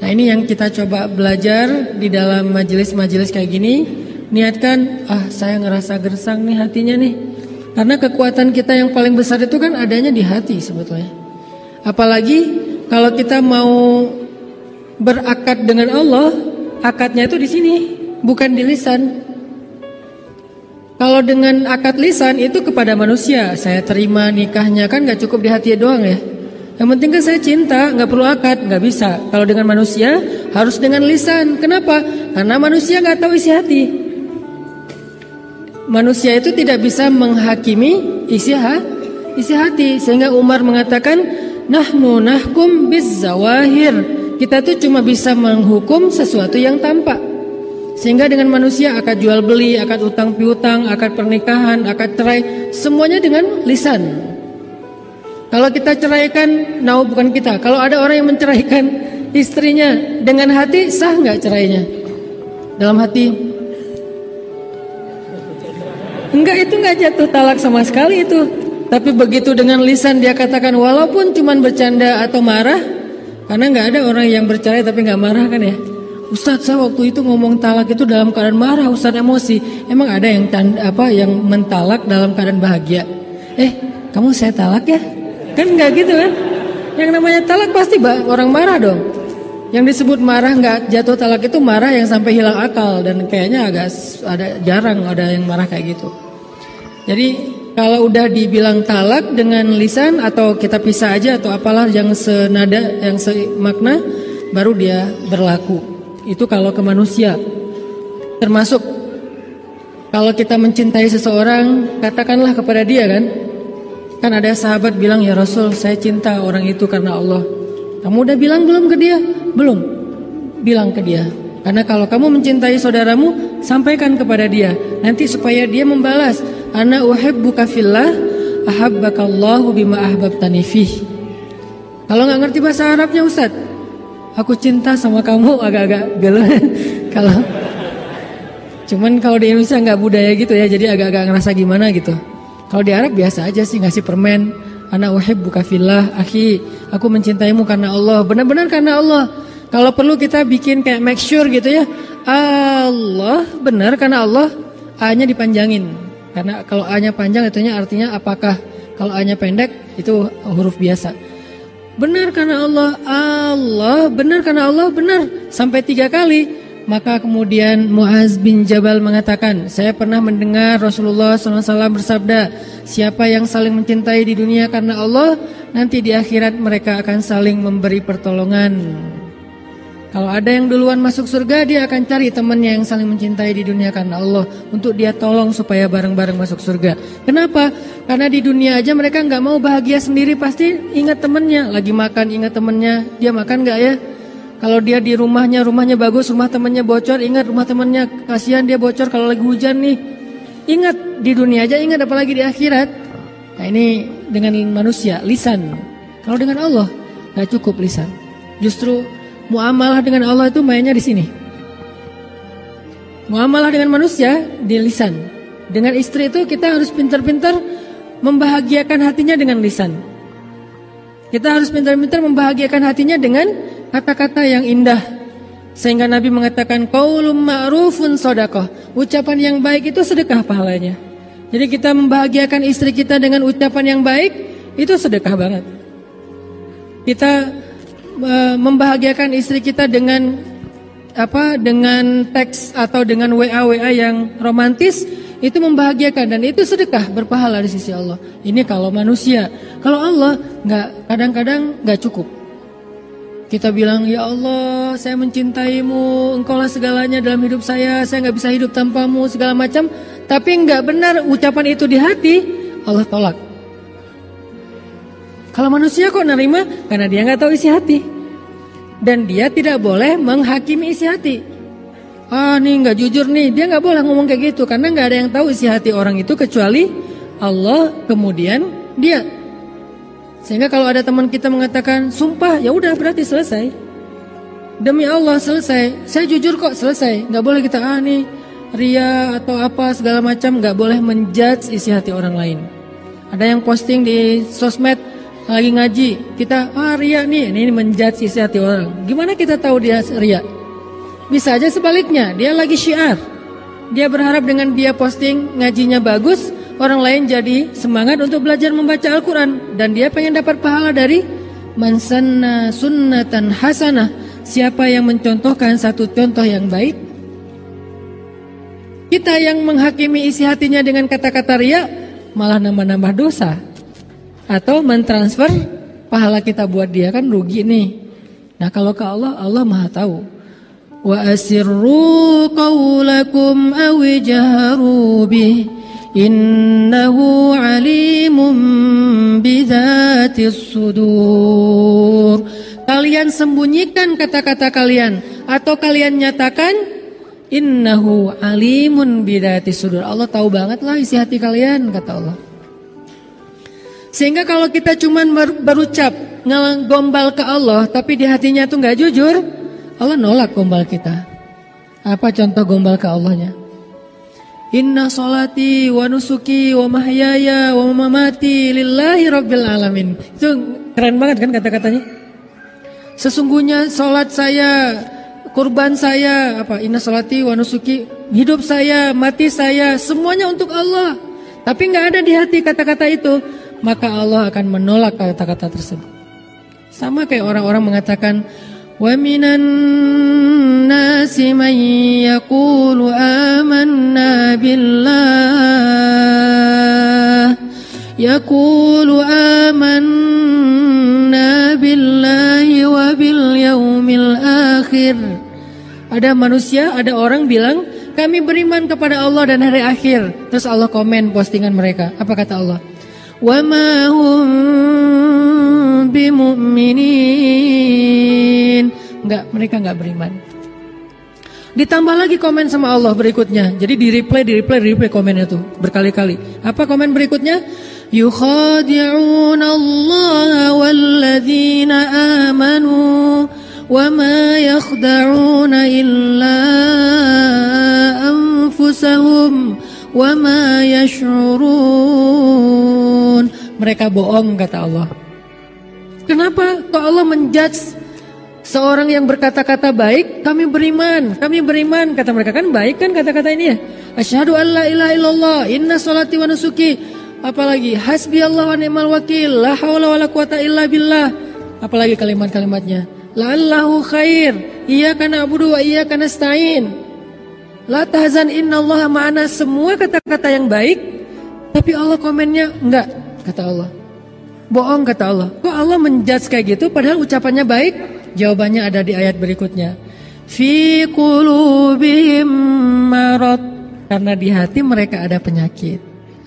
Nah ini yang kita coba belajar di dalam majelis-majelis kayak gini. Niatkan, saya ngerasa gersang nih hatinya nih. Karena kekuatan kita yang paling besar itu kan adanya di hati sebetulnya. Apalagi kalau kita mau berakad dengan Allah, akadnya itu di sini, bukan di lisan. Kalau dengan akad lisan itu kepada manusia, saya terima nikahnya, kan gak cukup di hati doang ya. Yang penting kan saya cinta, gak perlu akad, gak bisa. Kalau dengan manusia harus dengan lisan. Kenapa? Karena manusia gak tahu isi hati. Manusia itu tidak bisa menghakimi isi hati. Sehingga Umar mengatakan, nahnu nahkum bizzawahir. Kita tuh cuma bisa menghukum sesuatu yang tampak. Sehingga dengan manusia akad jual beli, akad utang piutang, akad pernikahan, akad cerai, semuanya dengan lisan. Kalau kita ceraikan, bukan kita. Kalau ada orang yang menceraikan istrinya dengan hati, sah nggak cerainya? Dalam hati, enggak, itu nggak jatuh talak sama sekali itu. Tapi begitu dengan lisan dia katakan, walaupun cuma bercanda atau marah, karena nggak ada orang yang bercerai tapi nggak marah kan ya. Ustadz, saya waktu itu ngomong talak itu dalam keadaan marah, Ustadz, emosi. Emang ada yang yang mentalak dalam keadaan bahagia? Kamu saya talak ya? Kan nggak gitu kan? Yang namanya talak pasti orang marah dong. Yang disebut marah nggak jatuh talak itu marah yang sampai hilang akal, dan kayaknya jarang ada yang marah kayak gitu. Jadi kalau udah dibilang talak dengan lisan atau kita pisah aja atau apalah yang senada, yang semakna, baru dia berlaku. Itu kalau ke manusia. Termasuk kalau kita mencintai seseorang, katakanlah kepada dia kan. Kan ada sahabat bilang, ya Rasul, saya cinta orang itu karena Allah. Kamu udah bilang belum ke dia? Belum. Bilang ke dia. Karena kalau kamu mencintai saudaramu, sampaikan kepada dia. Nanti supaya dia membalas. Ana uhibbuka fillah, ahabbakallahu bima ahbabtani fih. Kalau nggak ngerti bahasa Arabnya, Ustaz, aku cinta sama kamu, agak-agak gelo. Cuman kalau di Indonesia nggak budaya gitu ya, jadi agak-agak ngerasa gimana gitu. Kalau di Arab biasa aja sih, ngasih permen. Ana uhibbuka fillah, akhi, aku mencintaimu karena Allah. Benar-benar karena Allah. Kalau perlu kita bikin kayak make sure gitu ya. Allah, benar karena Allah. A-nya dipanjangin. Karena kalau A-nya panjang itunya artinya apakah. Kalau A-nya pendek itu huruf biasa. Benar karena Allah, Allah, benar karena Allah, benar. Sampai 3 kali. Maka kemudian Muaz bin Jabal mengatakan, saya pernah mendengar Rasulullah SAW bersabda, siapa yang saling mencintai di dunia karena Allah, nanti di akhirat mereka akan saling memberi pertolongan. Kalau ada yang duluan masuk surga, dia akan cari temannya yang saling mencintai di dunia karena Allah, untuk dia tolong supaya bareng-bareng masuk surga. Kenapa? Karena di dunia aja mereka nggak mau bahagia sendiri, pasti ingat temannya. Lagi makan ingat temannya, dia makan nggak ya? Kalau dia di rumahnya bagus, rumah temannya bocor, ingat rumah temannya, kasihan dia bocor kalau lagi hujan nih. Ingat di dunia aja, ingat apalagi di akhirat. Nah ini dengan manusia, lisan. Kalau dengan Allah nggak cukup lisan. Justru muamalah dengan Allah itu mainnya di sini. Muamalah dengan manusia di lisan. Dengan istri itu kita harus pintar-pintar membahagiakan hatinya dengan lisan. Kita harus pintar-pintar membahagiakan hatinya dengan kata-kata yang indah. Sehingga Nabi mengatakan qaulun ma'rufun shadaqah. Ucapan yang baik itu sedekah pahalanya. Jadi kita membahagiakan istri kita dengan ucapan yang baik, itu sedekah banget. Kita membahagiakan istri kita dengan dengan teks atau dengan WA yang romantis, itu membahagiakan dan itu sedekah berpahala di sisi Allah. Ini kalau manusia. Kalau Allah kadang-kadang nggak cukup. Kita bilang, ya Allah, saya mencintaimu, engkaulah segalanya dalam hidup saya nggak bisa hidup tanpamu, segala macam. Tapi nggak benar ucapan itu di hati, Allah tolak. Kalau manusia kok nerima? Karena dia nggak tahu isi hati. Dan dia tidak boleh menghakimi isi hati. Nih nggak jujur nih, dia nggak boleh ngomong kayak gitu. Karena nggak ada yang tahu isi hati orang itu kecuali Allah, kemudian dia. Sehingga kalau ada teman kita mengatakan sumpah, ya udah berarti selesai. Demi Allah selesai. Saya jujur kok, selesai. Nggak boleh kita nih ria atau apa segala macam. Nggak boleh menjudge isi hati orang lain. Ada yang posting di sosmed, lagi ngaji, kita ria nih, ini menjudge isi hati orang. Gimana kita tahu dia ria? Bisa aja sebaliknya, dia lagi syiar. Dia berharap dengan dia posting ngajinya bagus, orang lain jadi semangat untuk belajar membaca Al-Quran. Dan dia pengen dapat pahala dari man sanna sunnatan hasanah. Siapa yang mencontohkan satu contoh yang baik. Kita yang menghakimi isi hatinya dengan kata-kata ria, malah nambah-nambah dosa. Atau mentransfer pahala kita buat dia, kan rugi nih. Nah kalau ke Allah, Allah maha tahu. Wa asirru qawlakum aw jahru bih innahu alimun bidzatis sudur. Kalian sembunyikan kata-kata kalian atau kalian nyatakan, innahu alimun bidzatis sudur. Allah tahu banget lah isi hati kalian, kata Allah. Sehingga kalau kita cuman berucap ngegombal ke Allah tapi di hatinya tuh nggak jujur, Allah nolak gombal kita. Apa contoh gombal ke Allahnya? Inna sholati wa nusuki wa mahyaya wa mamati lillahi rabbil alamin. Itu keren banget kan kata-katanya. Sesungguhnya sholat saya, kurban saya, inna sholati wa nusuki, hidup saya, mati saya, semuanya untuk Allah. Tapi nggak ada di hati kata-kata itu, maka Allah akan menolak kata-kata tersebut. Sama kayak orang-orang mengatakan, wa minan nasi man yaqulu amanna billah billahi wa bil yaumil akhir. Ada manusia, ada orang bilang kami beriman kepada Allah dan hari akhir. Terus Allah komen postingan mereka. Apa kata Allah? Wa ma hum bimu'minin. Mereka enggak beriman. Ditambah lagi komen sama Allah berikutnya. Jadi di replay komennya tuh berkali-kali. Apa komen berikutnya? Yukhadi'una Allah walladzina amanu wa ma yakhda'una illa anfusahum wa ma yash'urun. Mereka bohong, kata Allah. Kenapa kok Allah menjudge seorang yang berkata-kata baik? Kami beriman, kata mereka. Kan baik kan kata-kata ini ya. Asyhadu an la ilaha illallah, inna sholati wa nusuki. Apalagi hasbiyallah wa ni'mal wakil, la haula wala quwata illa billah. Apalagi kalimat-kalimatnya, la'allahu khair, iyyaka na'budu wa iyyaka nasta'in, la tahzan innallaha ma'ana. Semua kata-kata yang baik, tapi Allah komennya enggak, kata Allah. Bohong, kata Allah. Kok Allah menjudge kayak gitu padahal ucapannya baik? Jawabannya ada di ayat berikutnya. Fi qulubihim marad. Karena di hati mereka ada penyakit.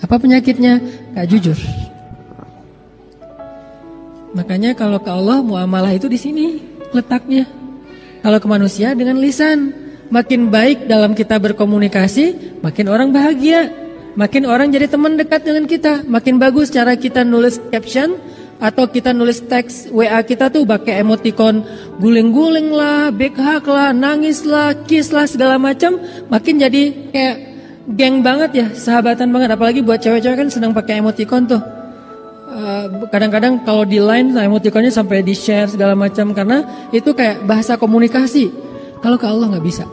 Apa penyakitnya? Gak jujur. Makanya kalau ke Allah muamalah itu di sini letaknya. Kalau ke manusia dengan lisan. Makin baik dalam kita berkomunikasi, makin orang bahagia. Makin orang jadi teman dekat dengan kita. Makin bagus cara kita nulis caption atau kita nulis teks WA kita tuh pakai emoticon guling-guling lah, back hug lah, nangis lah, kiss lah, segala macam. Makin jadi kayak geng banget ya, sahabatan banget. Apalagi buat cewek-cewek kan senang pakai emoticon tuh. Kadang-kadang kalau di line emoticonnya sampai di share segala macam karena itu kayak bahasa komunikasi. Kalau ke Allah nggak bisa.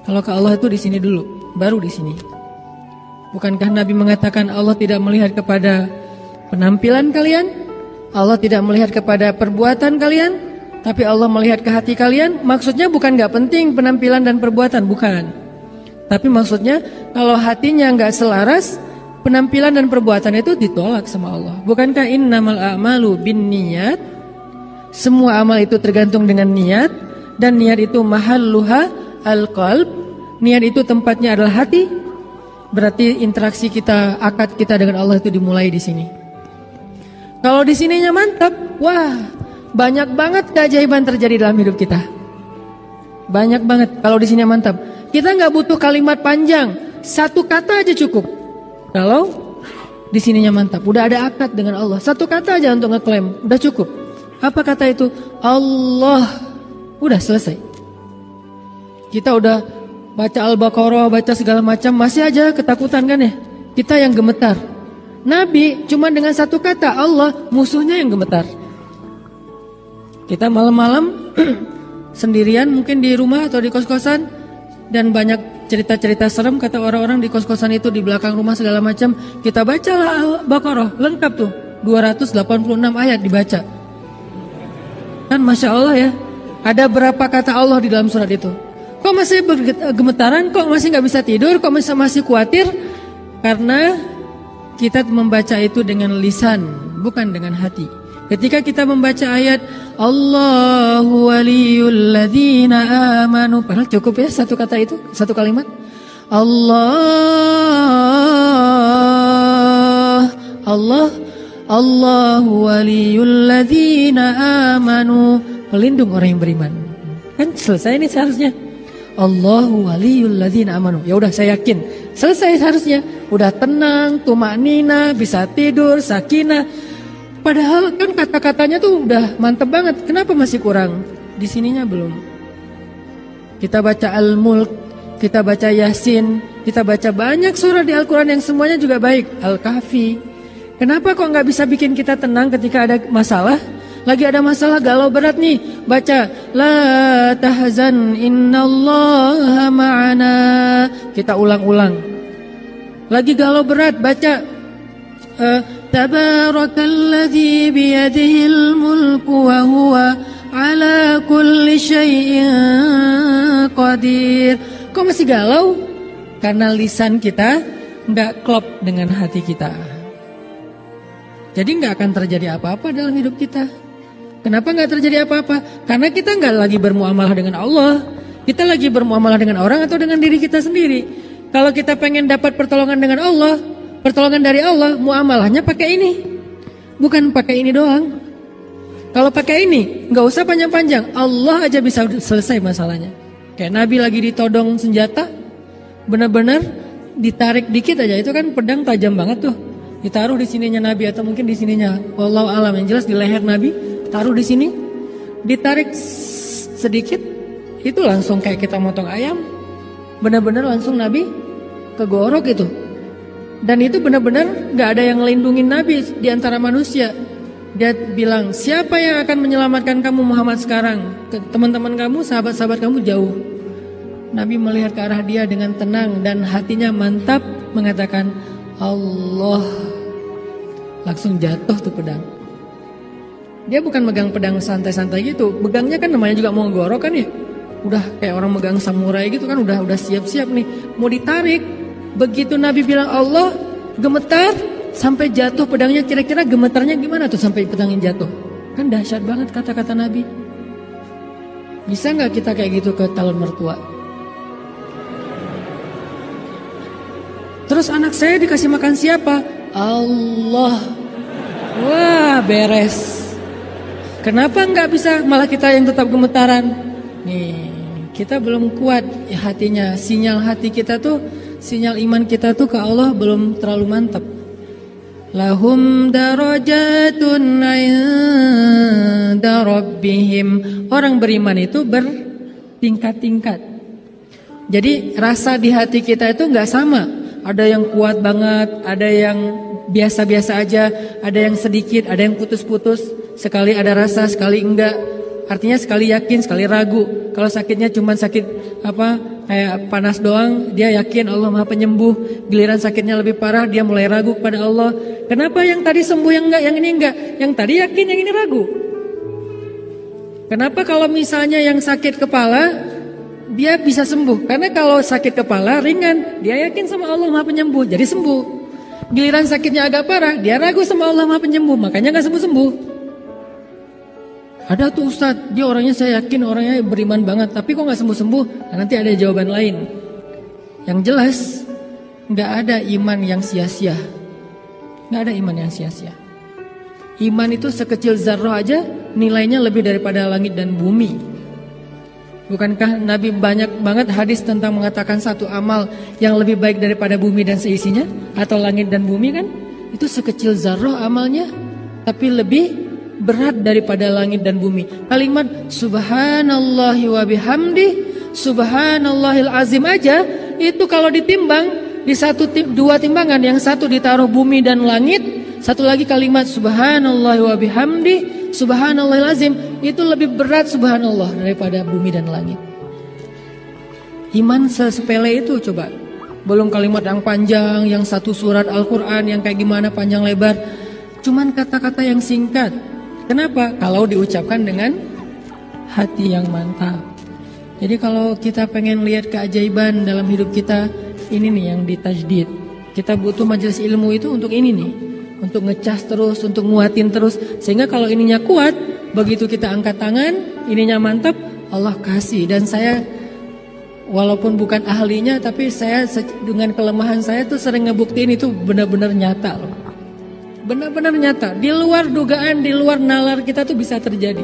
Kalau ke Allah itu di sini dulu, baru di sini. Bukankah Nabi mengatakan Allah tidak melihat kepada penampilan kalian, Allah tidak melihat kepada perbuatan kalian, tapi Allah melihat ke hati kalian? Maksudnya bukan nggak penting penampilan dan perbuatan, bukan. Tapi maksudnya kalau hatinya nggak selaras, penampilan dan perbuatan itu ditolak sama Allah. Bukankah innamal a'malu binniyat? Semua amal itu tergantung dengan niat, dan niat itu mahalluha al-qalb. Niat itu tempatnya adalah hati. Berarti interaksi kita, akad kita dengan Allah itu dimulai di sini. Kalau di sininya mantap, wah, banyak banget keajaiban terjadi dalam hidup kita. Banyak banget kalau di sini mantap. Kita nggak butuh kalimat panjang, satu kata aja cukup. Kalau di sininya mantap, udah ada akad dengan Allah. Satu kata aja untuk ngeklaim, udah cukup. Apa kata itu? Allah. Udah selesai. Kita udah baca Al-Baqarah, baca segala macam, masih aja ketakutan kan ya? Kita yang gemetar. Nabi cuma dengan satu kata Allah, musuhnya yang gemetar. Kita malam-malam sendirian mungkin di rumah atau di kos-kosan, dan banyak cerita-cerita serem kata orang-orang di kos-kosan itu, di belakang rumah segala macam. Kita bacalah Al-Baqarah, lengkap tuh 286 ayat dibaca. Kan Masya Allah ya, ada berapa kata Allah di dalam surat itu. Kok masih gemetaran, kok masih gak bisa tidur, kok masih khawatir? Karena kita membaca itu dengan lisan, bukan dengan hati. Ketika kita membaca ayat Allahu waliyul ladzina amanu, padahal cukup ya satu kata itu, satu kalimat. Allahu waliyul ladzina amanu, pelindung orang yang beriman. Kan selesai ini seharusnya. Allahu waliyul ladzina amanu. Ya udah, saya yakin selesai seharusnya. Udah tenang, tumanina, bisa tidur, sakinah. Padahal kan kata-katanya tuh udah mantep banget. Kenapa masih kurang? Di sininya belum. Kita baca Al-Mulk, kita baca Yasin, kita baca banyak surah di Al-Quran yang semuanya juga baik. Al-Kahfi. Kenapa kok nggak bisa bikin kita tenang ketika ada masalah? Lagi ada masalah galau berat nih, baca La tahzan innallaha ma'ana. Kita ulang-ulang. Lagi galau berat, baca Tabarakalladzi biyadihil mulku wa huwa ala kulli syai'in qadir. Kok masih galau? Karena lisan kita nggak klop dengan hati kita. Jadi nggak akan terjadi apa-apa dalam hidup kita. Kenapa nggak terjadi apa-apa? Karena kita nggak lagi bermuamalah dengan Allah. Kita lagi bermuamalah dengan orang atau dengan diri kita sendiri. Kalau kita pengen dapat pertolongan dengan Allah, pertolongan dari Allah, muamalahnya pakai ini. Bukan pakai ini doang. Kalau pakai ini, nggak usah panjang-panjang. Allah aja bisa selesai masalahnya. Kayak Nabi lagi ditodong senjata, benar-benar ditarik dikit aja. Itu kan pedang tajam banget tuh. Ditaruh di sininya Nabi atau mungkin di sininya. Wallahu alam, yang jelas di leher Nabi, taruh di sini, ditarik sedikit, itu langsung kayak kita motong ayam. Benar-benar langsung Nabi kegorok itu. Dan itu benar-benar gak ada yang melindungi Nabi di antara manusia. Dia bilang, siapa yang akan menyelamatkan kamu Muhammad sekarang? Teman-teman kamu, sahabat-sahabat kamu jauh. Nabi melihat ke arah dia dengan tenang dan hatinya mantap, mengatakan Allah. Langsung jatuh tuh pedang. Dia bukan megang pedang santai-santai gitu. Megangnya kan namanya juga mau gorok kan ya. Udah kayak orang megang samurai gitu kan, udah siap-siap nih mau ditarik. Begitu Nabi bilang Allah, gemetar sampai jatuh pedangnya. Kira-kira gemetarnya gimana tuh sampai pedangnya jatuh? Kan dahsyat banget kata-kata Nabi. Bisa nggak kita kayak gitu ke calon mertua? Terus anak saya dikasih makan siapa? Allah. Wah, beres. Kenapa nggak bisa malah kita yang tetap gemetaran? Nih, kita belum kuat hatinya. Sinyal hati kita tuh, sinyal iman kita tuh ke Allah belum terlalu mantap. Lahum darajatun 'inda rabbihim. Orang beriman itu bertingkat-tingkat. Jadi rasa di hati kita itu nggak sama. Ada yang kuat banget, ada yang biasa-biasa aja, ada yang sedikit, ada yang putus-putus. Sekali ada rasa, sekali enggak. Artinya sekali yakin, sekali ragu. Kalau sakitnya cuma sakit kayak panas doang, dia yakin Allah Maha Penyembuh. Giliran sakitnya lebih parah, dia mulai ragu kepada Allah. Kenapa yang tadi sembuh, yang enggak, yang ini enggak? Yang tadi yakin, yang ini ragu. Kenapa kalau misalnya yang sakit kepala dia bisa sembuh? Karena kalau sakit kepala ringan, dia yakin sama Allah Maha Penyembuh, jadi sembuh. Giliran sakitnya agak parah, dia ragu sama Allah Maha Penyembuh, makanya gak sembuh-sembuh. Ada tuh Ustadz, dia orangnya saya yakin orangnya beriman banget, tapi kok gak sembuh-sembuh? Nah, nanti ada jawaban lain. Yang jelas gak ada iman yang sia-sia. Gak ada iman yang sia-sia. Iman itu sekecil zarrah aja nilainya lebih daripada langit dan bumi. Bukankah Nabi banyak banget hadis tentang mengatakan satu amal yang lebih baik daripada bumi dan seisinya? Atau langit dan bumi kan? Itu sekecil zarrah amalnya, tapi lebih berat daripada langit dan bumi. Kalimat subhanallahi wa bihamdi, subhanallahil azim aja, itu kalau ditimbang di dua timbangan, yang satu ditaruh bumi dan langit, satu lagi kalimat subhanallah wa bihamdi subhanallahil azim, itu lebih berat subhanallah daripada bumi dan langit. Iman sesepele itu coba. Belum kalimat yang panjang, yang satu surat Al-Quran yang kayak gimana panjang lebar. Cuman kata-kata yang singkat. Kenapa? Kalau diucapkan dengan hati yang mantap. Jadi kalau kita pengen lihat keajaiban dalam hidup kita, ini nih yang ditajdid. Kita butuh majelis ilmu itu untuk ini nih, untuk ngecas terus, untuk nguatin terus. Sehingga kalau ininya kuat, begitu kita angkat tangan, ininya mantap, Allah kasih. Dan saya walaupun bukan ahlinya, tapi saya dengan kelemahan saya tuh sering ngebuktiin itu benar-benar nyata loh. Benar-benar nyata, di luar dugaan, di luar nalar kita tuh bisa terjadi.